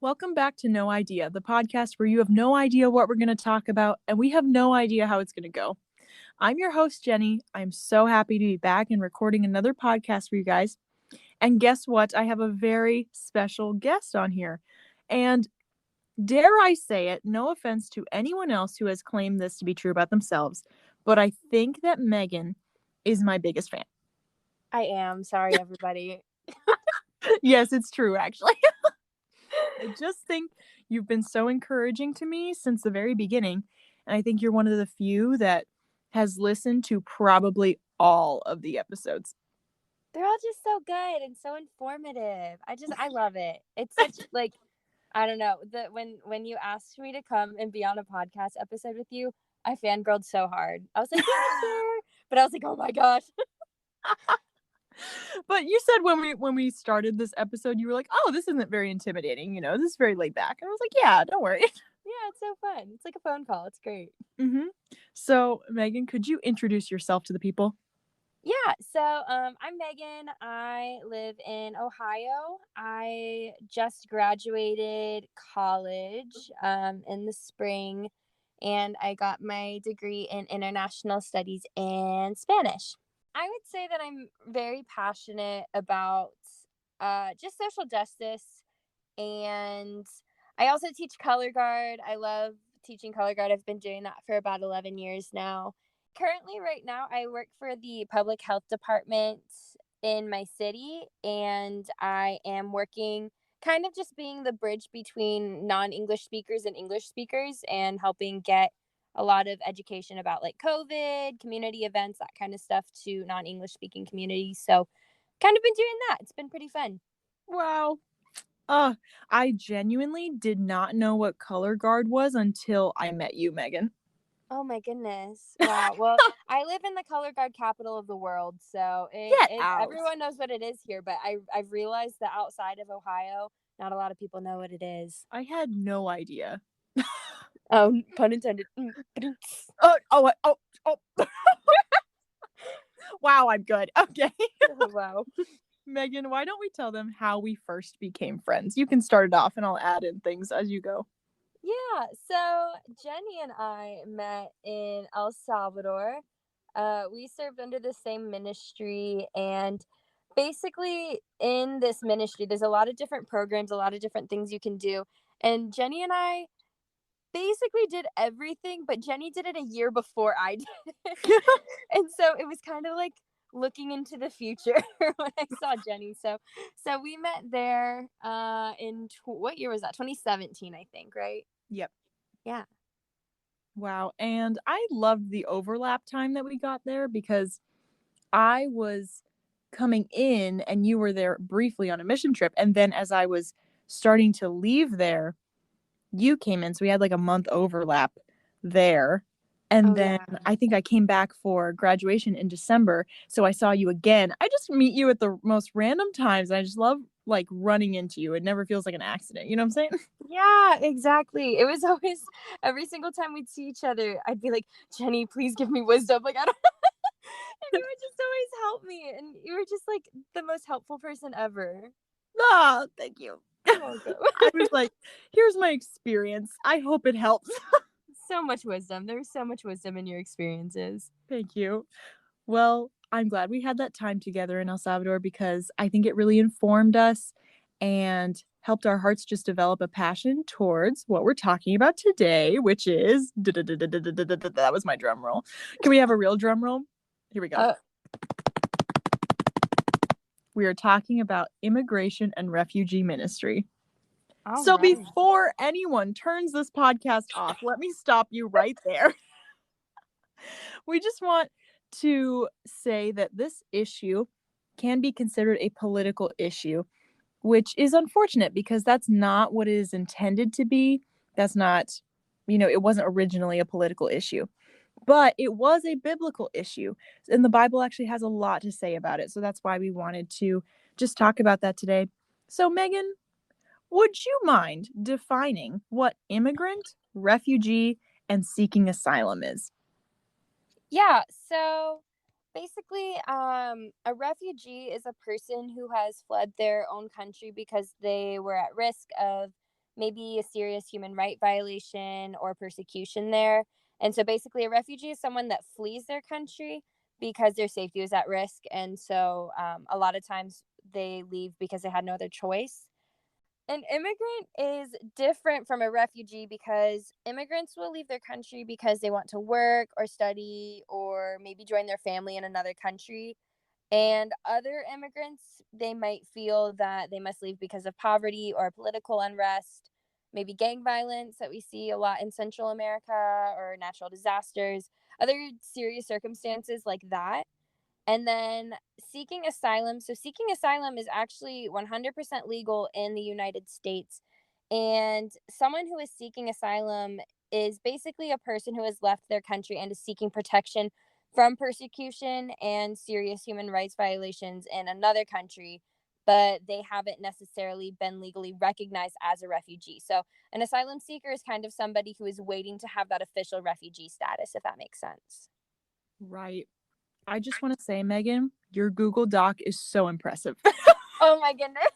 Welcome back to No Idea, the podcast where you have no idea what we're going to talk about and we have no idea how it's going to go. I'm your host, Jenny. I'm so happy to be back and recording another podcast for you guys. And guess what? I have a very special guest on here. And dare I say it, no offense to anyone else who has claimed this to be true about themselves, but I think that Megan is my biggest fan. I am. Sorry, everybody. Yes, it's true, actually. I just think you've been so encouraging to me since the very beginning. And I think you're one of the few that has listened to probably all of the episodes. They're all just so good and so informative. I love it. It's such I don't know, when you asked me to come and be on a podcast episode with you, I fangirled so hard. I was like, sure. But I was like, oh my gosh. But you said when we started this episode, you were like, oh, this isn't very intimidating. This is very laid back. And I was like, yeah, don't worry. Yeah, it's so fun. It's like a phone call. It's great. Mm-hmm. So, Megan, could you introduce yourself to the people? Yeah, so I'm Megan. I live in Ohio. I just graduated college in the spring, and I got my degree in international studies and Spanish. I would say that I'm very passionate about just social justice, and I also teach color guard. I love teaching color guard. I've been doing that for about 11 years now. Currently, right now, I work for the public health department in my city, and I am working kind of just being the bridge between non-English speakers and English speakers and helping get a lot of education about like COVID, community events, that kind of stuff to non-English speaking communities. So kind of been doing that. It's been pretty fun. Wow. I genuinely did not know what color guard was until I met you, Megan. Oh my goodness. Wow. Well, I live in the color guard capital of the world, so Get out. everyone knows what it is here, but I've realized that outside of Ohio, not a lot of people know what it is. I had no idea. Oh, pun intended. Oh. Wow, I'm good. Okay. Oh, wow. Megan, why don't we tell them how we first became friends? You can start it off and I'll add in things as you go. Yeah, so Jenny and I met in El Salvador. We served under the same ministry, and basically in this ministry, there's a lot of different programs, a lot of different things you can do. And Jenny and I basically did everything, but Jenny did it a year before I did. And so it was kind of like looking into the future when I saw Jenny. So we met there what year was that? 2017, I think, right? Yep. Yeah. Wow. And I loved the overlap time that we got there because I was coming in and you were there briefly on a mission trip. And then as I was starting to leave there, you came in. So we had like a month overlap there. And then I think I came back for graduation in December. So I saw you again. I just meet you at the most random times. I just love like running into you. It never feels like an accident. You know what I'm saying? Yeah, exactly. It was always every single time we'd see each other, I'd be like, Jenny, please give me wisdom. Like, I don't. And you would just always help me. And you were just like the most helpful person ever. Oh, thank you. You're welcome. I was like, here's my experience. I hope it helps. So much wisdom. There was so much wisdom in your experiences. Thank you. Well, I'm glad we had that time together in El Salvador because I think it really informed us and helped our hearts just develop a passion towards what we're talking about today, which is that was my drum roll. Can we have a real drum roll? Here we go. We are talking about immigration and refugee ministry. So before anyone turns this podcast off, let me stop you right there. We just want to say that this issue can be considered a political issue, which is unfortunate because that's not what it is intended to be. That's not, it wasn't originally a political issue, but it was a biblical issue. And the Bible actually has a lot to say about it. So that's why we wanted to just talk about that today. So Megan, would you mind defining what immigrant, refugee, and seeking asylum is? Yeah, so basically, a refugee is a person who has fled their own country because they were at risk of maybe a serious human right violation or persecution there. And so basically, a refugee is someone that flees their country because their safety was at risk. And so a lot of times they leave because they had no other choice. An immigrant is different from a refugee because immigrants will leave their country because they want to work or study or maybe join their family in another country. And other immigrants, they might feel that they must leave because of poverty or political unrest, maybe gang violence that we see a lot in Central America, or natural disasters, other serious circumstances like that. And then seeking asylum. So, seeking asylum is actually 100% legal in the United States. And someone who is seeking asylum is basically a person who has left their country and is seeking protection from persecution and serious human rights violations in another country, but they haven't necessarily been legally recognized as a refugee. So, an asylum seeker is kind of somebody who is waiting to have that official refugee status, if that makes sense. Right. I just want to say, Megan, your Google Doc is so impressive. Oh my goodness.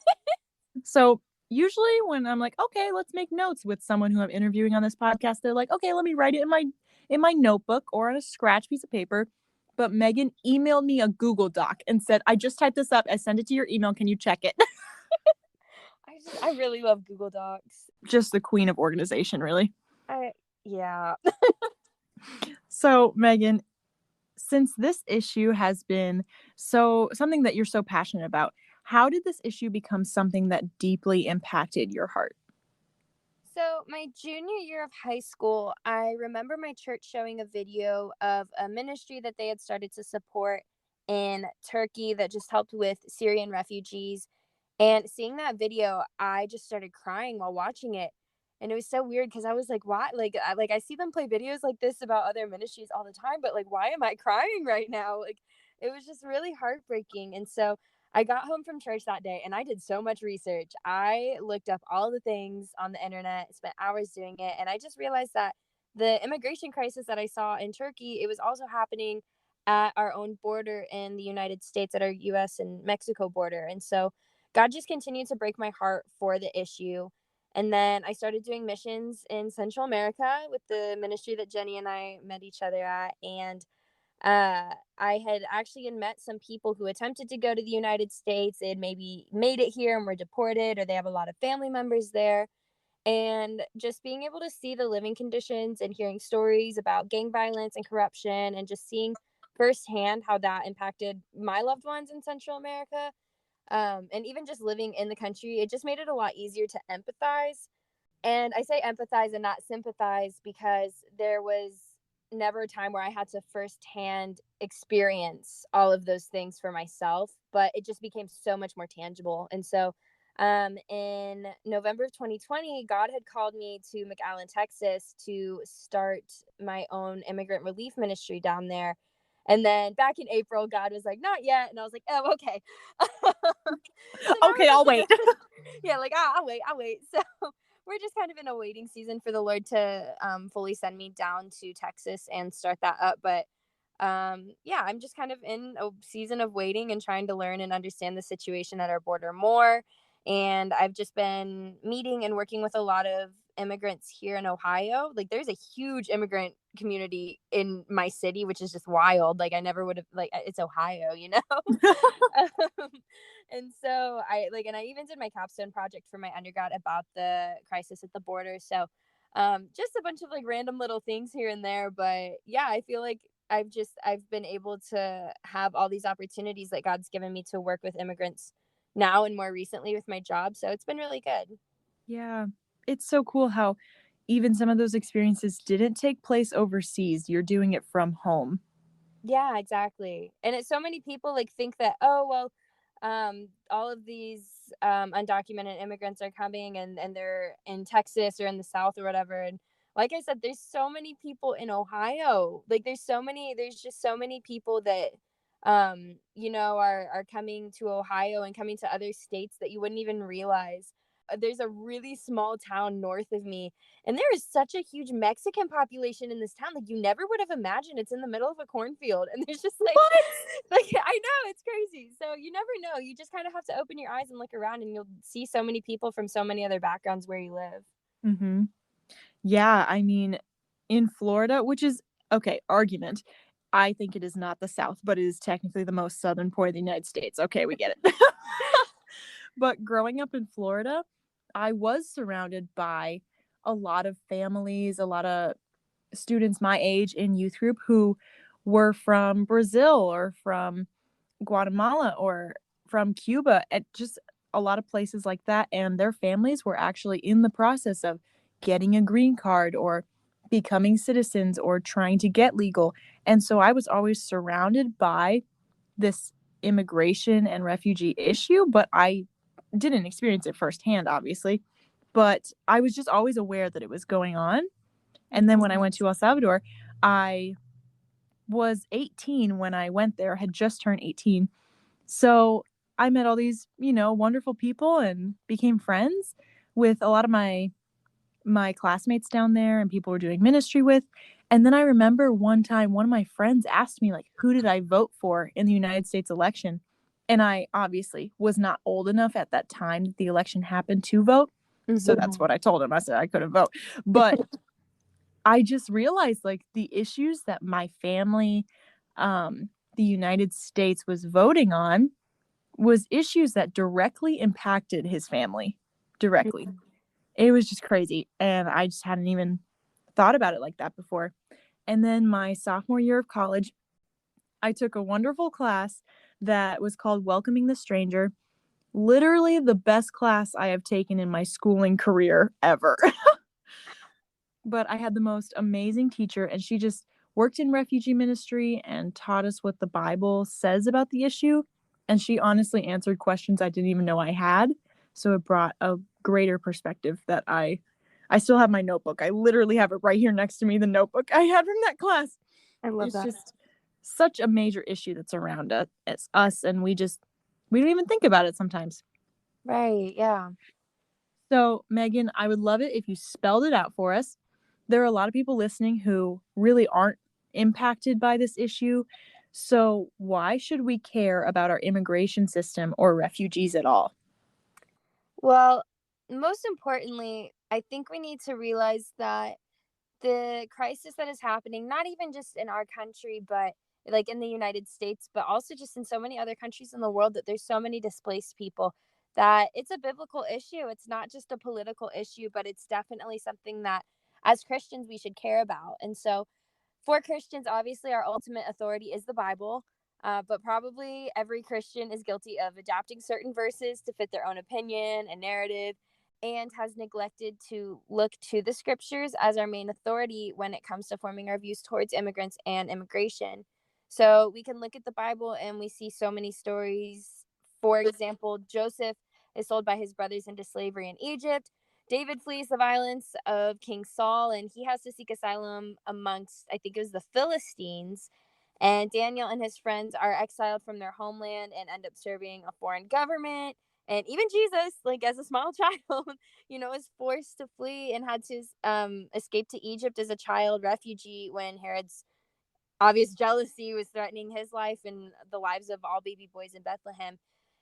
So usually when I'm like, okay, let's make notes with someone who I'm interviewing on this podcast, they're like, okay, let me write it in my notebook or on a scratch piece of paper. But Megan emailed me a Google Doc and said, I just typed this up. I sent it to your email. Can you check it? I really love Google Docs. Just the queen of organization, really. Yeah. So, Megan, since this issue has been something that you're so passionate about, how did this issue become something that deeply impacted your heart? So, my junior year of high school, I remember my church showing a video of a ministry that they had started to support in Turkey that just helped with Syrian refugees. And seeing that video, I just started crying while watching it. And it was so weird because I was like, why? I see them play videos like this about other ministries all the time, but like, why am I crying right now? Like, it was just really heartbreaking. And so I got home from church that day and I did so much research. I looked up all the things on the internet, spent hours doing it, and I just realized that the immigration crisis that I saw in Turkey, it was also happening at our own border in the United States, at our US and Mexico border. And so God just continued to break my heart for the issue. And then I started doing missions in Central America with the ministry that Jenny and I met each other at. And I had actually met some people who attempted to go to the United States. They had maybe made it here and were deported, or they have a lot of family members there. And just being able to see the living conditions and hearing stories about gang violence and corruption, and just seeing firsthand how that impacted my loved ones in Central America, and even just living in the country, it just made it a lot easier to empathize. And I say empathize and not sympathize because there was never a time where I had to firsthand experience all of those things for myself, but it just became so much more tangible. And so in November of 2020, God had called me to McAllen, Texas to start my own immigrant relief ministry down there. And then back in April, God was like, not yet. And I was like, oh, okay. So now Okay, I'll wait. yeah, like, I'll wait. So we're just kind of in a waiting season for the Lord to fully send me down to Texas and start that up. But yeah, I'm just kind of in a season of waiting and trying to learn and understand the situation at our border more. And I've just been meeting and working with a lot of immigrants here in Ohio. Like, there's a huge immigrant community in my city, which is just wild. Like, I never would have, like, it's Ohio, you know? um, and so and I even did my capstone project for my undergrad about the crisis at the border. So just a bunch of like random little things here and there. But yeah, I feel like I've been able to have all these opportunities that God's given me to work with immigrants now and more recently with my job. So it's been really good. Yeah. It's so cool how even some of those experiences didn't take place overseas. You're doing it from home. Yeah, exactly. And it's so many people like think that, oh, well, all of these undocumented immigrants are coming and they're in Texas or in the South or whatever. And like I said, there's so many people in Ohio. Like there's just so many people that are coming to Ohio and coming to other states that you wouldn't even realize. there's a really small town north of me, and there is such a huge Mexican population in this town. Like, you never would have imagined it's in the middle of a cornfield, and there's just like, like, I know, it's crazy. So you never know. You just kind of have to open your eyes and look around, and you'll see so many people from so many other backgrounds where you live. Mm-hmm. Yeah, I mean, in Florida, which is, okay, argument. I think it is not the South, but it is technically the most southern point of the United States. Okay, we get it. But growing up in Florida, I was surrounded by a lot of families, a lot of students my age in youth group who were from Brazil or from Guatemala or from Cuba, and just a lot of places like that. And their families were actually in the process of getting a green card or becoming citizens or trying to get legal. And so I was always surrounded by this immigration and refugee issue, but I didn't experience it firsthand, obviously. But I was just always aware that it was going on. And then when I went to El Salvador, I was 18 when I went there, had just turned 18. So I met all these, wonderful people and became friends with a lot of my classmates down there and people we're doing ministry with. And then I remember one time one of my friends asked me, like, who did I vote for in the United States election? And I obviously was not old enough at that time that the election happened to vote. Mm-hmm. So that's what I told him. I said I couldn't vote. But I just realized, like, the issues that my family, the United States was voting on was issues that directly impacted his family directly. Mm-hmm. It was just crazy. And I just hadn't even thought about it like that before. And then my sophomore year of college, I took a wonderful class that was called Welcoming the Stranger. Literally the best class I have taken in my schooling career ever. But I had the most amazing teacher, and she just worked in refugee ministry and taught us what the Bible says about the issue. And she honestly answered questions I didn't even know I had. So it brought a greater perspective that I still have my notebook. I literally have it right here next to me, the notebook I had from that class. I love that. It's just such a major issue that's around us, and we don't even think about it sometimes. Right, yeah. So, Megan, I would love it if you spelled it out for us. There are a lot of people listening who really aren't impacted by this issue. So why should we care about our immigration system or refugees at all? Well, most importantly, I think we need to realize that the crisis that is happening, not even just in our country, but like in the United States, but also just in so many other countries in the world, that there's so many displaced people, that it's a biblical issue. It's not just a political issue, but it's definitely something that as Christians we should care about. And so for Christians, obviously our ultimate authority is the Bible. But probably every Christian is guilty of adapting certain verses to fit their own opinion and narrative, and has neglected to look to the scriptures as our main authority when it comes to forming our views towards immigrants and immigration. So we can look at the Bible and we see so many stories. For example, Joseph is sold by his brothers into slavery in Egypt. David flees the violence of King Saul, and he has to seek asylum amongst, I think it was the Philistines. And Daniel and his friends are exiled from their homeland and end up serving a foreign government. And even Jesus, like as a small child, is forced to flee and had to escape to Egypt as a child refugee when Herod's obvious jealousy was threatening his life and the lives of all baby boys in Bethlehem.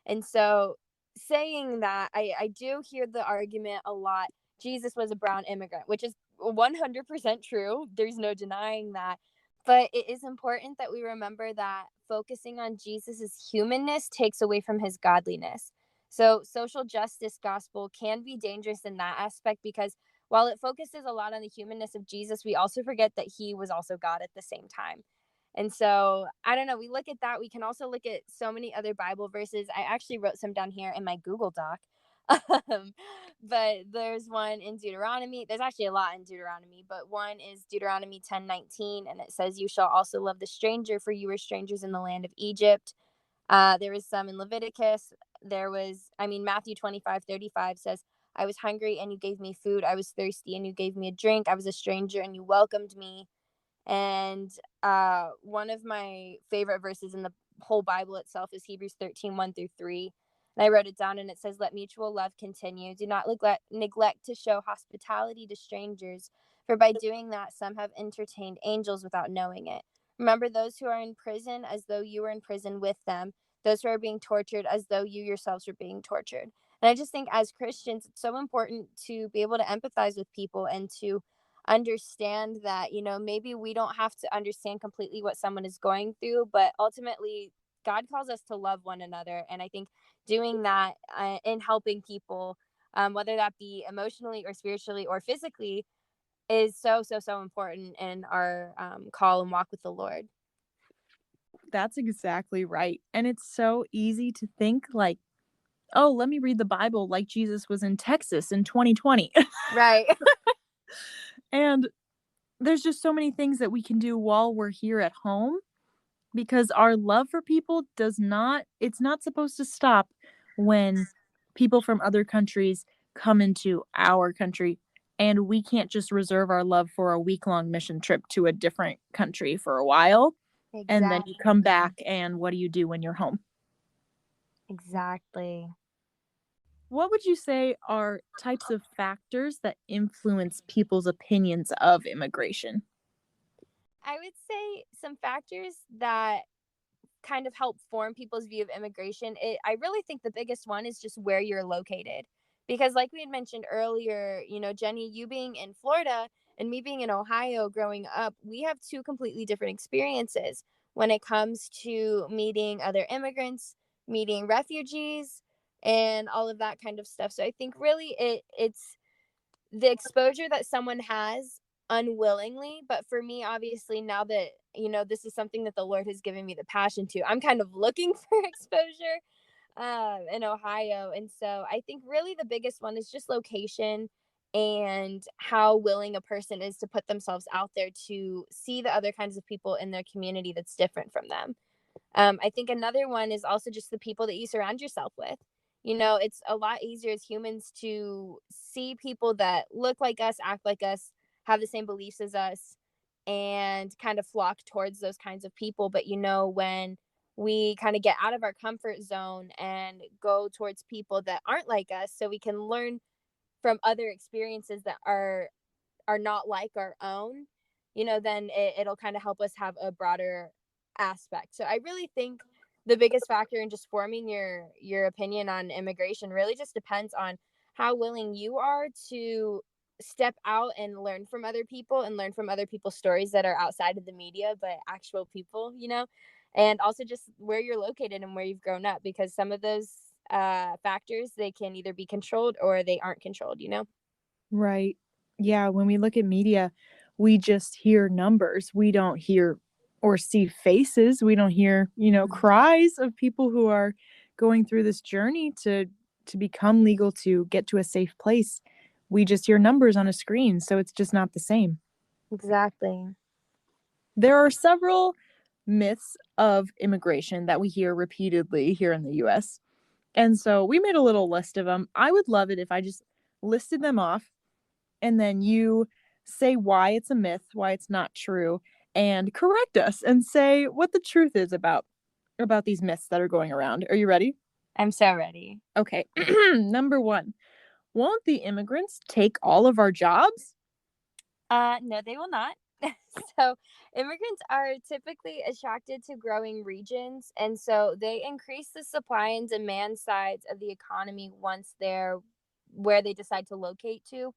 And so, saying that, I do hear the argument a lot. Jesus was a brown immigrant, which is 100% true. There's no denying that. But it is important that we remember that focusing on Jesus's humanness takes away from his godliness. So social justice gospel can be dangerous in that aspect, because while it focuses a lot on the humanness of Jesus, we also forget that he was also God at the same time. And so, I don't know, we look at that. We can also look at so many other Bible verses. I actually wrote some down here in my Google Doc. But there's one in Deuteronomy. There's actually a lot in Deuteronomy, but one is Deuteronomy 10:19, and it says, "You shall also love the stranger, for you were strangers in the land of Egypt." There was some in Leviticus. Matthew 25:35 says, "I was hungry and you gave me food. I was thirsty and you gave me a drink. I was a stranger and you welcomed me." And one of my favorite verses in the whole Bible itself is Hebrews 13:1-3. And I wrote it down, and it says, "Let mutual love continue. Do not neglect to show hospitality to strangers, for by doing that, some have entertained angels without knowing it. Remember those who are in prison as though you were in prison with them, those who are being tortured as though you yourselves were being tortured." And I just think as Christians, it's so important to be able to empathize with people and to understand that, maybe we don't have to understand completely what someone is going through, but ultimately, God calls us to love one another. And I think doing that in helping people, whether that be emotionally or spiritually or physically, is so, so, so important in our call and walk with the Lord. That's exactly right. And it's so easy to think like, oh, let me read the Bible like Jesus was in Texas in 2020. Right. And there's just so many things that we can do while we're here at home because our love for people it's not supposed to stop when people from other countries come into our country, and we can't just reserve our love for a week-long mission trip to a different country for a while. And then you come back, and what do you do when you're home? Exactly. What would you say are types of factors that influence people's opinions of immigration? I would say some factors that kind of help form people's view of immigration. I really think the biggest one is just where you're located. Because, like we had mentioned earlier, Jenny, you being in Florida and me being in Ohio growing up, we have two completely different experiences when it comes to meeting other immigrants, meeting refugees, and all of that kind of stuff. So I think really it's the exposure that someone has unwillingly. But for me, obviously, now that this is something that the Lord has given me the passion to, I'm kind of looking for exposure in Ohio. And so I think really the biggest one is just location and how willing a person is to put themselves out there to see the other kinds of people in their community that's different from them. I think another one is also just the people that you surround yourself with. It's a lot easier as humans to see people that look like us, act like us, have the same beliefs as us, and kind of flock towards those kinds of people. But when we kind of get out of our comfort zone and go towards people that aren't like us, so we can learn from other experiences that are not like our own, then it'll kind of help us have a broader aspect. So I really think the biggest factor in just forming your opinion on immigration really just depends on how willing you are to step out and learn from other people and learn from other people's stories that are outside of the media but actual people, and also just where you're located and where you've grown up, because some of those factors, they can either be controlled or they aren't controlled. Right. Yeah, when we look at media, we just hear numbers. We don't hear or see faces. We don't hear, cries of people who are going through this journey to become legal, to get to a safe place. We just hear numbers on a screen, so it's just not the same. Exactly. There are several myths of immigration that we hear repeatedly here in the US. And so we made a little list of them. I would love it if I just listed them off and then you say why it's a myth, why it's not true, and correct us and say what the truth is about these myths that are going around. Are you ready? I'm so ready. Okay. Number 1. Won't the immigrants take all of our jobs? No, they will not. So, immigrants are typically attracted to growing regions, and so they increase the supply and demand sides of the economy once they're where they decide to locate to.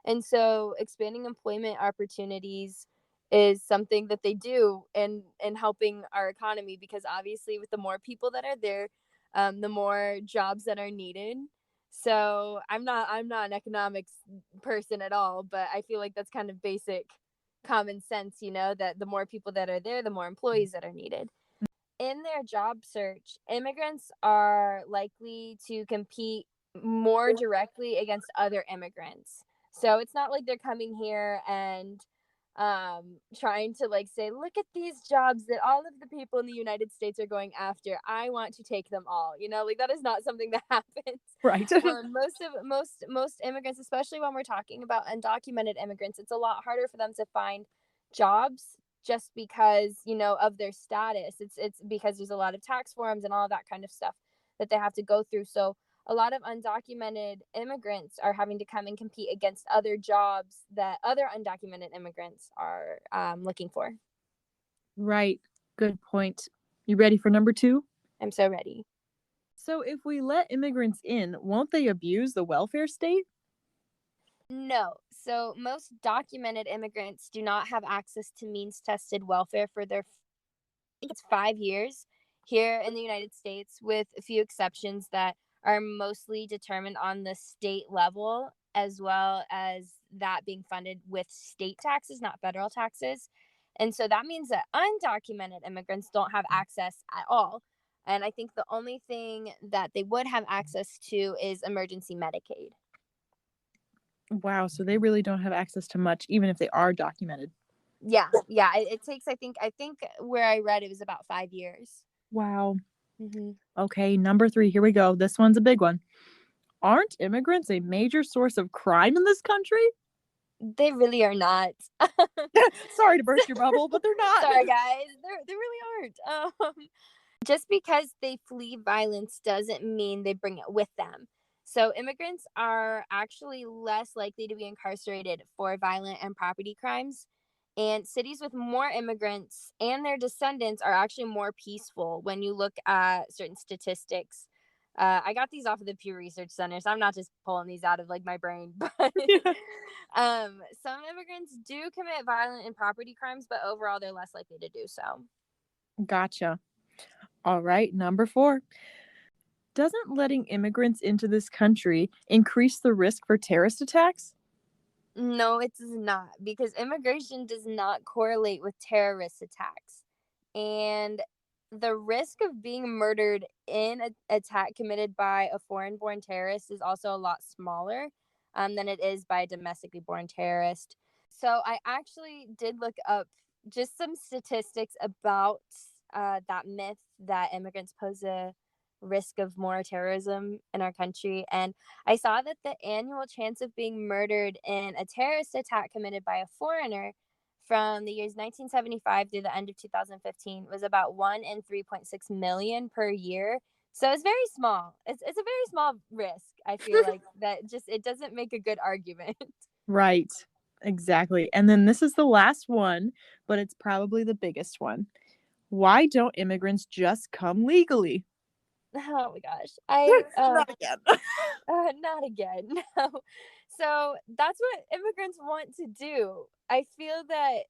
And so, expanding employment opportunities is something that they do in helping our economy, because obviously, with the more people that are there, the more jobs that are needed. So, I'm not an economics person at all, but I feel like that's kind of basic common sense, that the more people that are there, the more employees that are needed. In their job search, immigrants are likely to compete more directly against other immigrants. So it's not like they're coming here and trying to like say, look at these jobs that all of the people in the United States are going after, I want to take them all. Like that is not something that happens. Right. Most immigrants, especially when we're talking about undocumented immigrants, it's a lot harder for them to find jobs just because of their status. It's because there's a lot of tax forms and all of that kind of stuff that they have to go through. So a lot of undocumented immigrants are having to come and compete against other jobs that other undocumented immigrants are looking for. Right. Good point. You ready for number 2? I'm so ready. So if we let immigrants in, won't they abuse the welfare state? No. So most documented immigrants do not have access to means tested welfare for their, I think it's 5 years here in the United States, with a few exceptions that are mostly determined on the state level, as well as that being funded with state taxes, not federal taxes. And so that means that undocumented immigrants don't have access at all. And I think the only thing that they would have access to is emergency Medicaid. Wow, so they really don't have access to much, even if they are documented. Yeah. It takes, I think where I read it was about 5 years. Wow. Mm-hmm. Okay, number 3, here we go. This one's a big one. Aren't immigrants a major source of crime in this country? They really are not. Sorry to burst your bubble, but they're not. Sorry, guys. They really aren't. Just because they flee violence doesn't mean they bring it with them. So immigrants are actually less likely to be incarcerated for violent and property crimes. And cities with more immigrants and their descendants are actually more peaceful when you look at certain statistics. I got these off of the Pew Research Center, so I'm not just pulling these out of like my brain. But some immigrants do commit violent and property crimes, but overall they're less likely to do so. Gotcha. All right, number 4. Doesn't letting immigrants into this country increase the risk for terrorist attacks? No, it does not, because immigration does not correlate with terrorist attacks. And the risk of being murdered in an attack committed by a foreign born terrorist is also a lot smaller than it is by a domestically born terrorist. So I actually did look up just some statistics about that myth that immigrants pose a risk of more terrorism in our country. And I saw that the annual chance of being murdered in a terrorist attack committed by a foreigner from the years 1975 through the end of 2015 was about 1 in 3.6 million per year. So it's very small. It's a very small risk. I feel like that just it doesn't make a good argument. Right. Exactly. And then this is the last one, but it's probably the biggest one. Why don't immigrants just come legally? Oh my gosh. I Not again. not again. No. So that's what immigrants want to do. I feel that,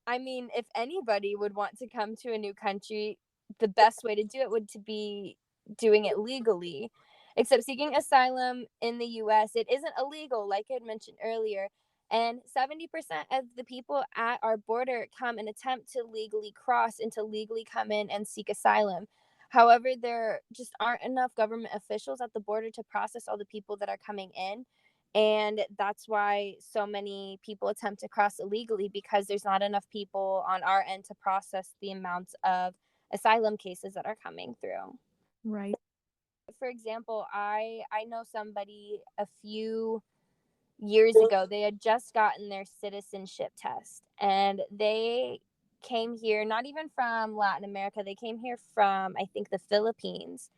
I mean, if anybody would want to come to a new country, the best way to do it would to be doing it legally. Except seeking asylum in the US, it isn't illegal, like I had mentioned earlier. And 70% of the people at our border come and attempt to legally cross and to legally come in and seek asylum. However, there just aren't enough government officials at the border to process all the people that are coming in. And that's why so many people attempt to cross illegally, because there's not enough people on our end to process the amounts of asylum cases that are coming through. Right. For example, I know somebody a few years ago, they had just gotten their citizenship test, and they came here not even from Latin America. They came here from, I think, the Philippines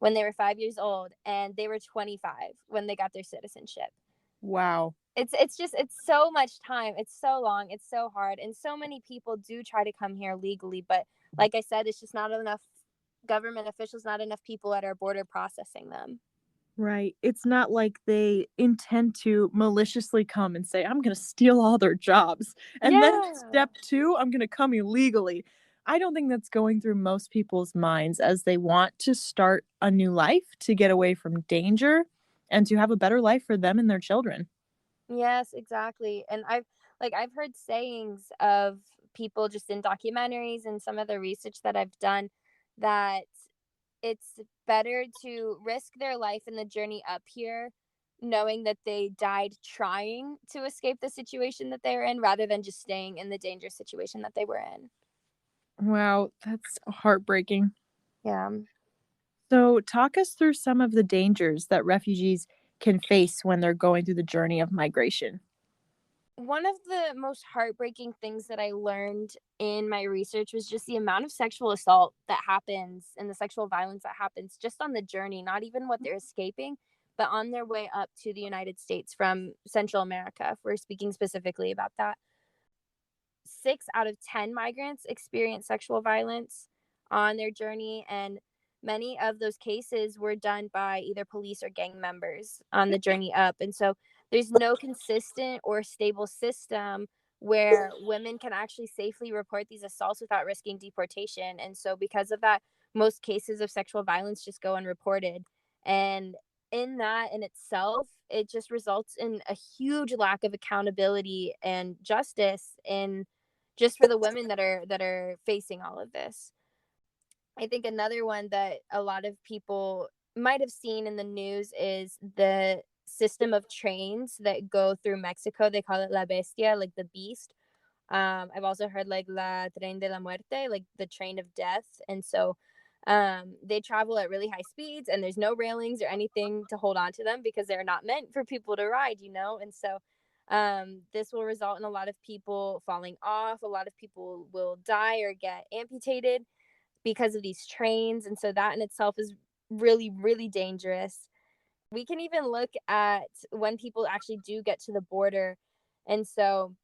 when they were 5 years old, and they were 25 when they got their citizenship. Wow. It's so much time. It's so long. It's so hard. And so many people do try to come here legally, but like I said, it's just not enough government officials, not enough people at our border processing them. Right. It's not like they intend to maliciously come and say, I'm going to steal all their jobs. And then Yeah. step 2, I'm going to come illegally. I don't think that's going through most people's minds, as they want to start a new life, to get away from danger and to have a better life for them and their children. Yes, exactly. And I've heard sayings of people just in documentaries and some of the research that I've done, that it's better to risk their life in the journey up here, knowing that they died trying to escape the situation that they were in, rather than just staying in the dangerous situation that they were in. Wow, that's heartbreaking. Yeah. So, talk us through some of the dangers that refugees can face when they're going through the journey of migration. One of the most heartbreaking things that I learned in my research was just the amount of sexual assault that happens and the sexual violence that happens just on the journey, not even what they're escaping, but on their way up to the United States from Central America, if we're speaking specifically about that. 6 out of 10 migrants experience sexual violence on their journey, and many of those cases were done by either police or gang members on the journey up. And so there's no consistent or stable system where women can actually safely report these assaults without risking deportation. And so, because of that, most cases of sexual violence just go unreported. And in that in itself, it just results in a huge lack of accountability and justice in just for the women that are facing all of this. I think another one that a lot of people might have seen in the news is the system of trains that go through Mexico. They call it La Bestia, like the beast. I've also heard like La Tren de la Muerte, like the train of death. And so they travel at really high speeds, and there's no railings or anything to hold on to them because they're not meant for people to ride, you know? And so this will result in a lot of people falling off. A lot of people will die or get amputated because of these trains. And so that in itself is really, really dangerous. We can even look at when people actually do get to the border. And so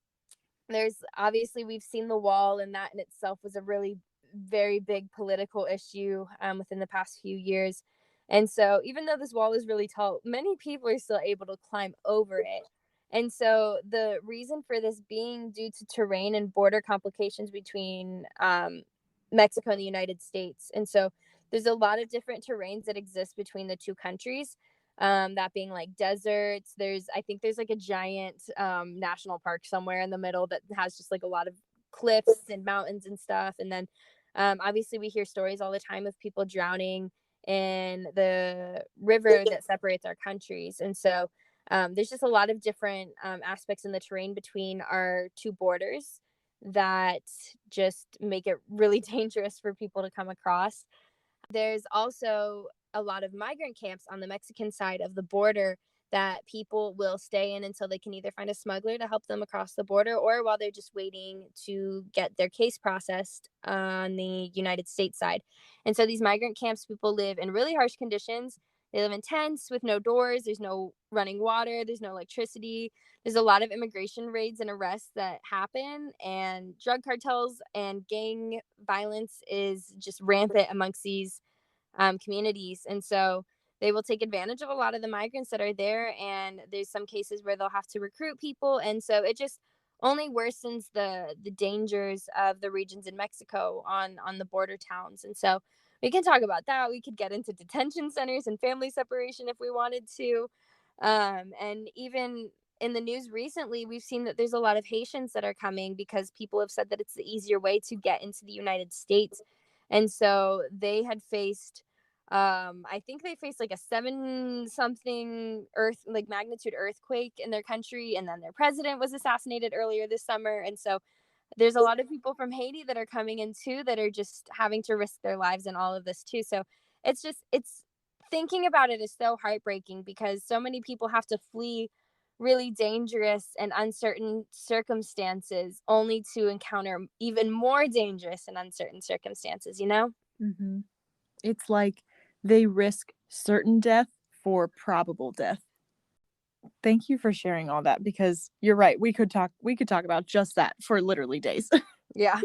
there's obviously, we've seen the wall, and that in itself was a really very big political issue within the past few years. And so even though this wall is really tall, many people are still able to climb over it. And so the reason for this being due to terrain and border complications between Mexico and the United States. And so there's a lot of different terrains that exist between the two countries. That being like deserts. I think there's like a giant national park somewhere in the middle that has just like a lot of cliffs and mountains and stuff. And then obviously we hear stories all the time of people drowning in the river that separates our countries. And so there's just a lot of different aspects in the terrain between our two borders that just make it really dangerous for people to come across. There's also a lot of migrant camps on the Mexican side of the border that people will stay in until they can either find a smuggler to help them across the border, or while they're just waiting to get their case processed on the United States side. And so these migrant camps, people live in really harsh conditions. They live in tents with no doors. There's no running water. There's no electricity. There's a lot of immigration raids and arrests that happen, and drug cartels and gang violence is just rampant amongst these communities. And so they will take advantage of a lot of the migrants that are there. And there's some cases where they'll have to recruit people. And so it just only worsens the dangers of the regions in Mexico on the border towns. And so we can talk about that. We could get into detention centers and family separation if we wanted to. And even in the news recently, we've seen that there's a lot of Haitians that are coming because people have said that it's the easier way to get into the United States. And so they had faced I think they faced like a 7 something earth like magnitude earthquake in their country, and then their president was assassinated earlier this summer. And so there's a lot of people from Haiti that are coming in too, that are just having to risk their lives in all of this too. So it's thinking about it is so heartbreaking, because so many people have to flee really dangerous and uncertain circumstances only to encounter even more dangerous and uncertain circumstances, you know? Mm-hmm. It's like they risk certain death for probable death. Thank you for sharing all that, because you're right. We could talk about just that for literally days. Yeah.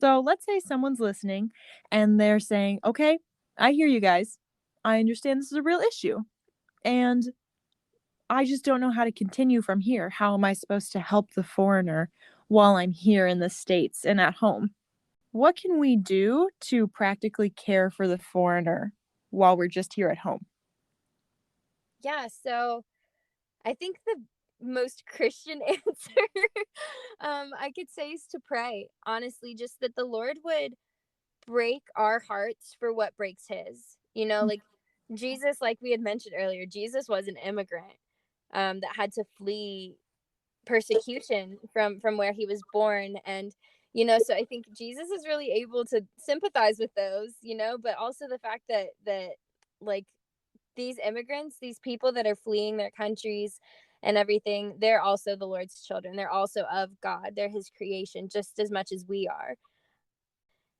So let's say someone's listening and they're saying, okay, I hear you guys. I understand this is a real issue. And I just don't know how to continue from here. How am I supposed to help the foreigner while I'm here in the States and at home? What can we do to practically care for the foreigner while we're just here at home? Yeah, so I think the most Christian answer I could say is to pray. Honestly, just that the Lord would break our hearts for what breaks his. You know, like Jesus, like we had mentioned earlier, Jesus was an immigrant that had to flee persecution from where he was born. And so I think Jesus is really able to sympathize with those, but also the fact that like these immigrants, these people that are fleeing their countries and everything, they're also the Lord's children. They're also of God. They're his creation just as much as we are.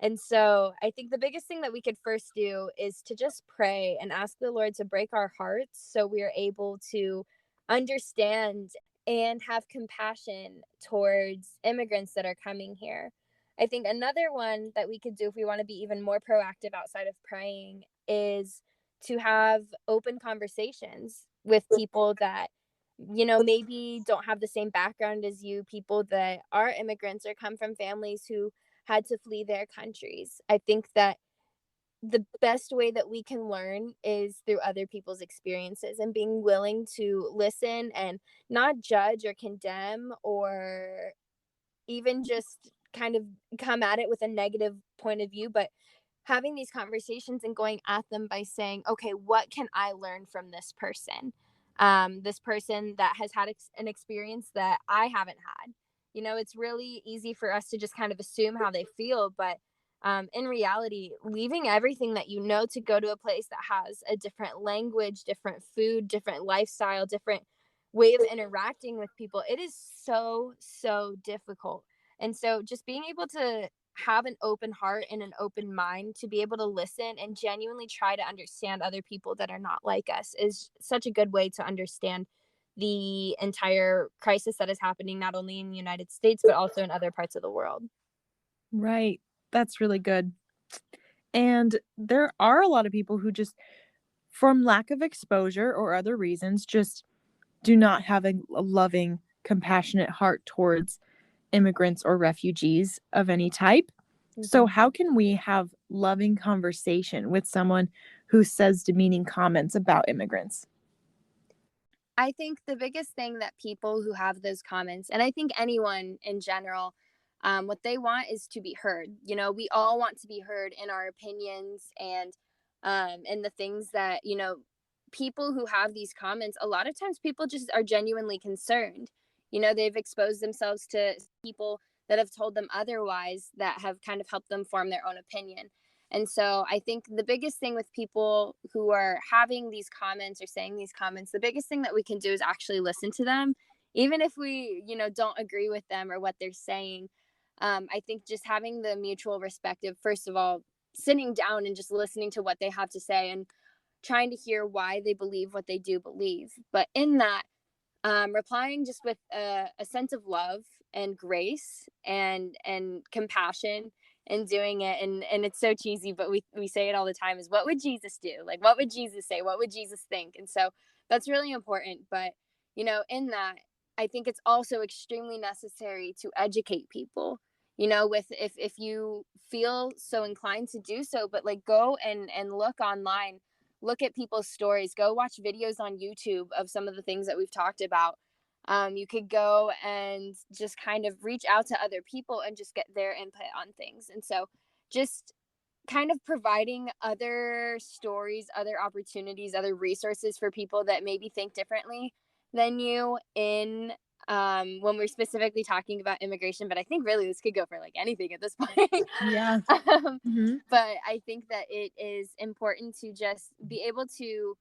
And so I think the biggest thing that we could first do is to just pray and ask the Lord to break our hearts so we are able to understand and have compassion towards immigrants that are coming here. I think another one that we could do if we want to be even more proactive outside of praying is to have open conversations with people that, maybe don't have the same background as you, people that are immigrants or come from families who had to flee their countries. I think that the best way that we can learn is through other people's experiences and being willing to listen and not judge or condemn or even just kind of come at it with a negative point of view, but having these conversations and going at them by saying, okay, what can I learn from this person? This person that has had an experience that I haven't had. It's really easy for us to just kind of assume how they feel, but in reality, leaving everything that you know to go to a place that has a different language, different food, different lifestyle, different way of interacting with people, it is so, so difficult. And so just being able to have an open heart and an open mind to be able to listen and genuinely try to understand other people that are not like us is such a good way to understand the entire crisis that is happening not only in the United States but also in other parts of the world. Right. That's really good. And there are a lot of people who just, from lack of exposure or other reasons, just do not have a loving, compassionate heart towards immigrants or refugees of any type. So how can we have loving conversation with someone who says demeaning comments about immigrants? I think the biggest thing that people who have those comments, and I think anyone in general, what they want is to be heard. We all want to be heard in our opinions and in the things that, people who have these comments, a lot of times people just are genuinely concerned. They've exposed themselves to people that have told them otherwise that have kind of helped them form their own opinion. And so I think the biggest thing with people who are having these comments or saying these comments, the biggest thing that we can do is actually listen to them, even if we, don't agree with them or what they're saying. I think just having the mutual respect of, first of all, sitting down and just listening to what they have to say and trying to hear why they believe what they do believe. But in that, replying just with a sense of love and grace and compassion and doing it, and it's so cheesy, but we say it all the time, is what would Jesus do? Like, what would Jesus say? What would Jesus think? And so that's really important. But in that, I think it's also extremely necessary to educate people, with if you feel so inclined to do so, but like go and look online, look at people's stories, go watch videos on YouTube of some of the things that we've talked about. You could go and just kind of reach out to other people and just get their input on things. And so just kind of providing other stories, other opportunities, other resources for people that maybe think differently than you in when we're specifically talking about immigration, but I think really this could go for like anything at this point. Yeah. But I think that it is important to just be able to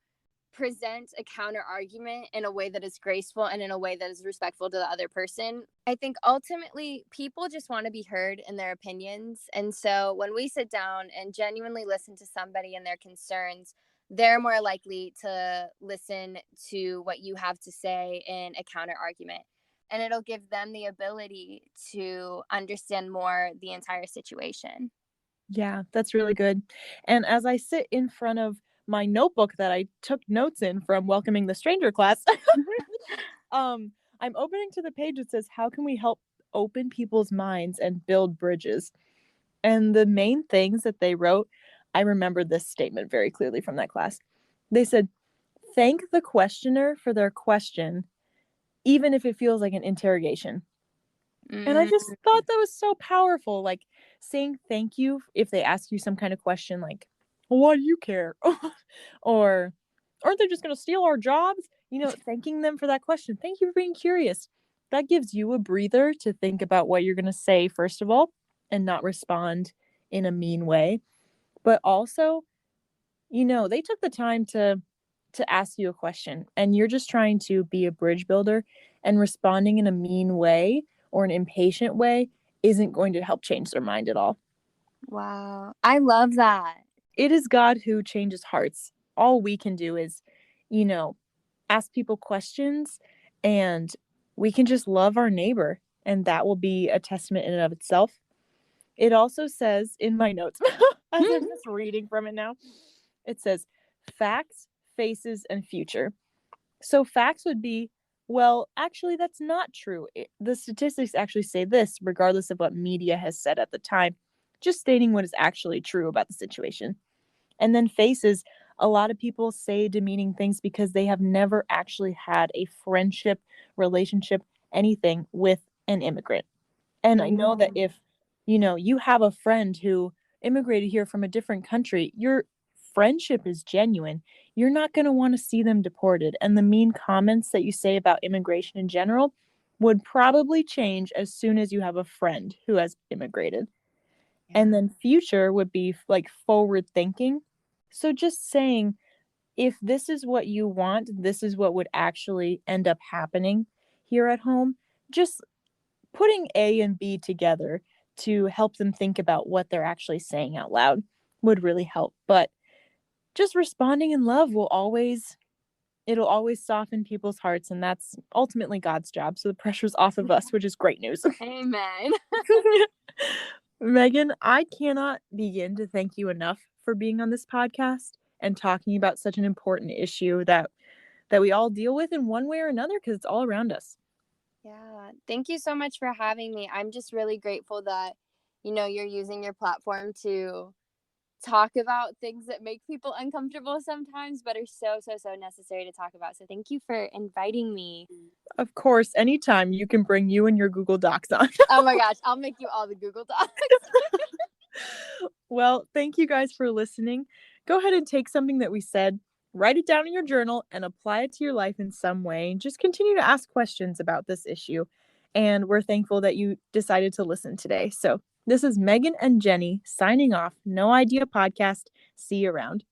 present a counter argument in a way that is graceful and in a way that is respectful to the other person. I think ultimately people just want to be heard in their opinions. And so when we sit down and genuinely listen to somebody and their concerns, they're more likely to listen to what you have to say in a counter argument. And it'll give them the ability to understand more the entire situation. Yeah, that's really good. And as I sit in front of my notebook that I took notes in from Welcoming the Stranger class, I'm opening to the page that says, how can we help open people's minds and build bridges? And the main things that they wrote, I remember this statement very clearly from that class. They said, thank the questioner for their question, even if it feels like an interrogation. And I just thought that was so powerful, like saying thank you if they ask you some kind of question like, well, why do you care? Or aren't they just going to steal our jobs? Thanking them for that question. Thank you for being curious. That gives you a breather to think about what you're going to say, first of all, and not respond in a mean way. But also, they took the time to to ask you a question and you're just trying to be a bridge builder, and responding in a mean way or an impatient way isn't going to help change their mind at all. Wow. I love that. It is God who changes hearts. All we can do is, ask people questions, and we can just love our neighbor, and that will be a testament in and of itself. It also says in my notes, as I'm just reading from it now, it says facts, faces, and future. So facts would be, well, actually, that's not true. The statistics actually say this, regardless of what media has said at the time, just stating what is actually true about the situation. And then faces, a lot of people say demeaning things because they have never actually had a friendship, relationship, anything with an immigrant. And I know that if, you have a friend who immigrated here from a different country, your friendship is genuine. You're not going to want to see them deported. And the mean comments that you say about immigration in general would probably change as soon as you have a friend who has immigrated. Yeah. And then future would be like forward thinking. So just saying, if this is what you want, this is what would actually end up happening here at home. Just putting A and B together to help them think about what they're actually saying out loud would really help. But just responding in love it'll always soften people's hearts, and that's ultimately God's job. So the pressure's off of us, which is great news. Amen. Megan, I cannot begin to thank you enough for being on this podcast and talking about such an important issue that we all deal with in one way or another, because it's all around us. Yeah. Thank you so much for having me. I'm just really grateful that, you're using your platform to talk about things that make people uncomfortable sometimes, but are so, so, so necessary to talk about. So thank you for inviting me. Of course, anytime. You can bring you and your Google Docs on. Oh my gosh, I'll make you all the Google Docs. Well, thank you guys for listening. Go ahead and take something that we said, write it down in your journal, and apply it to your life in some way. Just continue to ask questions about this issue. And we're thankful that you decided to listen today. So this is Megan and Jenny signing off. No Idea Podcast. See you around.